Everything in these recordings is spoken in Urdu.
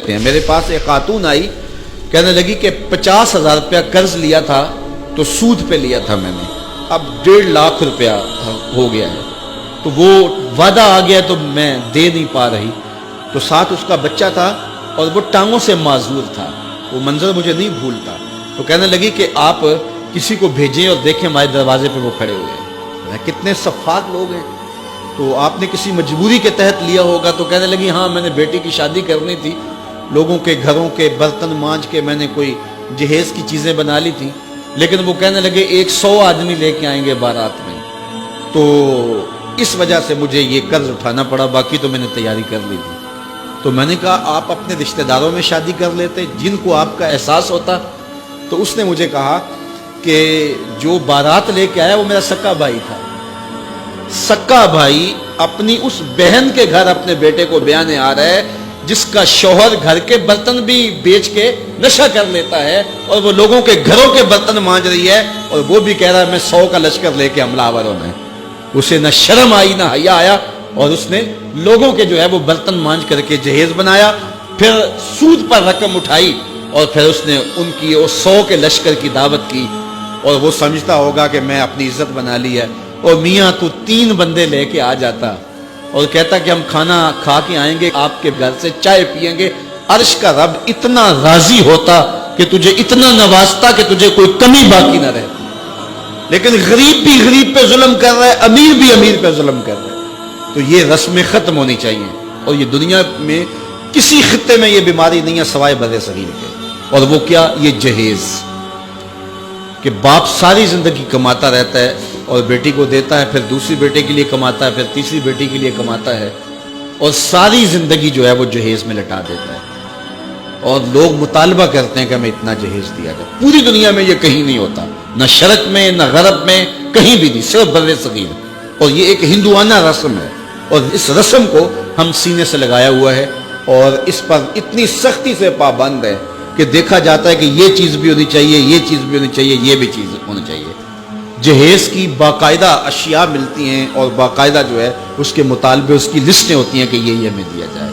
لیتے ہیں. میرے پاس ایک خاتون آئی, کہنے لگی کہ 50,000 روپیہ قرض لیا تھا تو سود پہ لیا تھا میں نے, اب 1.5 لاکھ روپیہ ہو گیا ہے, تو وہ وعدہ آ گیا تو میں دے نہیں پا رہی. تو ساتھ اس کا بچہ تھا اور وہ ٹانگوں سے معذور تھا, وہ منظر مجھے نہیں بھولتا. تو کہنے لگی کہ آپ کسی کو بھیجیں اور دیکھیں ہمارے دروازے پہ وہ کھڑے ہوئے ہیں. کتنے صفاق لوگ ہیں, تو آپ نے کسی مجبوری کے تحت لیا ہوگا. تو کہنے لگی ہاں میں نے بیٹی کی شادی کرنی تھی, لوگوں کے گھروں کے برتن مانج کے میں نے کوئی جہیز کی چیزیں بنا لی تھی, لیکن وہ کہنے لگے 100 آدمی لے کے آئیں گے بارات میں, تو اس وجہ سے مجھے یہ قرض اٹھانا پڑا, باقی تو میں نے تیاری کر لی تھی. تو میں نے کہا آپ اپنے رشتہ داروں میں شادی کر لیتے جن کو آپ کا احساس ہوتا. تو اس نے مجھے کہا کہ جو بارات لے کے آیا وہ میرا سکا بھائی تھا. سکا بھائی اپنی اس بہن کے گھر اپنے بیٹے کو بیانے آ رہا ہے جس کا شوہر گھر کے برتن بھی بیچ کے نشہ کر لیتا ہے, اور وہ لوگوں کے گھروں کے برتن مانج رہی ہے, اور وہ بھی کہہ رہا ہے میں 100 کا لشکر لے کے حملہ آور ہونا ہے. اسے نہ شرم آئی نہ حیا آیا, اور اس نے لوگوں کے جو ہے وہ برتن مانج کر کے جہیز بنایا, پھر سود پر رقم اٹھائی, اور پھر اس نے ان کی 100 کے لشکر کی دعوت کی, اور وہ سمجھتا ہوگا کہ میں اپنی عزت بنا لی ہے. اور میاں تو 3 بندے لے کے آ جاتا اور کہتا کہ ہم کھانا کھا کے آئیں گے, آپ کے گھر سے چائے پیئیں گے. عرش کا رب اتنا راضی ہوتا کہ تجھے اتنا نوازتا کہ تجھے کوئی کمی باقی نہ رہتی. لیکن غریب بھی غریب پہ ظلم کر رہا ہے, امیر بھی امیر پہ ظلم کر رہا ہے. تو یہ رسمیں ختم ہونی چاہیے, اور یہ دنیا میں کسی خطے میں یہ بیماری نہیں ہے سوائے بر صغیر کے. اور وہ کیا, یہ جہیز, کہ باپ ساری زندگی کماتا رہتا ہے اور بیٹی کو دیتا ہے, پھر دوسری بیٹے کے لیے کماتا ہے, پھر تیسری بیٹی کے لیے کماتا ہے, اور ساری زندگی جو ہے وہ جہیز میں لٹا دیتا ہے. اور لوگ مطالبہ کرتے ہیں کہ ہمیں اتنا جہیز دیا جائے. پوری دنیا میں یہ کہیں نہیں ہوتا, نہ شرق میں نہ غرب میں, کہیں بھی نہیں, صرف بر صغیر. اور یہ ایک ہندوانہ رسم ہے, اور اس رسم کو ہم سینے سے لگایا ہوا ہے, اور اس پر اتنی سختی سے پابند ہے کہ دیکھا جاتا ہے کہ یہ چیز بھی ہونی چاہیے, یہ چیز بھی ہونی چاہیے, یہ بھی چیز ہونی چاہیے. جہیز کی باقاعدہ اشیاء ملتی ہیں, اور باقاعدہ جو ہے اس کے مطالبے, اس کی لسٹیں ہوتی ہیں کہ یہ ہمیں دیا جائے.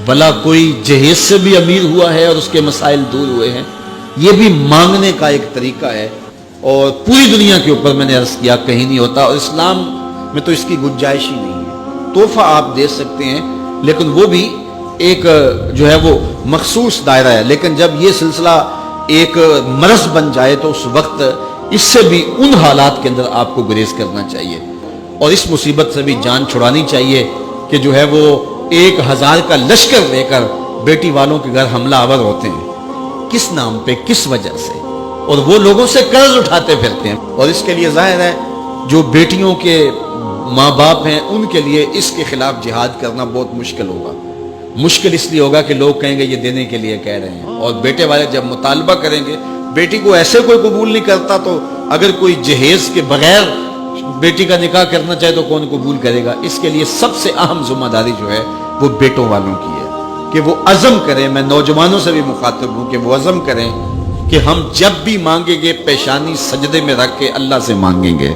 بھلا کوئی جہیز سے بھی امیر ہوا ہے اور اس کے مسائل دور ہوئے ہیں؟ یہ بھی مانگنے کا ایک طریقہ ہے, اور پوری دنیا کے اوپر میں نے عرض کیا کہیں نہیں ہوتا, اور اسلام میں تو اس کی گنجائش ہی نہیں ہے. تحفہ آپ دے سکتے ہیں, لیکن وہ بھی ایک جو ہے وہ مخصوص دائرہ ہے. لیکن جب یہ سلسلہ ایک مرض بن جائے تو اس وقت اس سے بھی ان حالات کے اندر آپ کو گریز کرنا چاہیے, اور اس مصیبت سے بھی جان چھڑانی چاہیے کہ جو ہے وہ 1000 کا لشکر لے کر بیٹی والوں کے گھر حملہ آور ہوتے ہیں. کس نام پہ, کس وجہ سے؟ اور وہ لوگوں سے قرض اٹھاتے پھرتے ہیں. اور اس کے لیے ظاہر ہے جو بیٹیوں کے ماں باپ ہیں ان کے لیے اس کے خلاف جہاد کرنا بہت مشکل ہوگا. مشکل اس لیے ہوگا کہ لوگ کہیں گے یہ دینے کے لیے کہہ رہے ہیں, اور بیٹے والے جب مطالبہ کریں گے, بیٹی کو ایسے کوئی قبول نہیں کرتا, تو اگر کوئی جہیز کے بغیر بیٹی کا نکاح کرنا چاہے تو کون قبول کرے گا؟ اس کے لیے سب سے اہم ذمہ داری جو ہے وہ بیٹوں والوں کی ہے کہ وہ عزم کریں. میں نوجوانوں سے بھی مخاطب ہوں کہ وہ عزم کریں کہ ہم جب بھی مانگیں گے پیشانی سجدے میں رکھ کے اللہ سے مانگیں گے,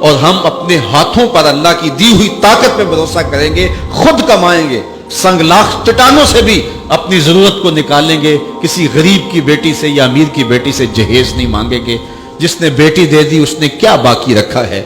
اور ہم اپنے ہاتھوں پر اللہ کی دی ہوئی طاقت پہ بھروسہ کریں گے, خود کمائیں گے, سنگلاخ چٹانوں سے بھی اپنی ضرورت کو نکالیں گے. کسی غریب کی بیٹی سے یا امیر کی بیٹی سے جہیز نہیں مانگیں گے. جس نے بیٹی دے دی اس نے کیا باقی رکھا ہے؟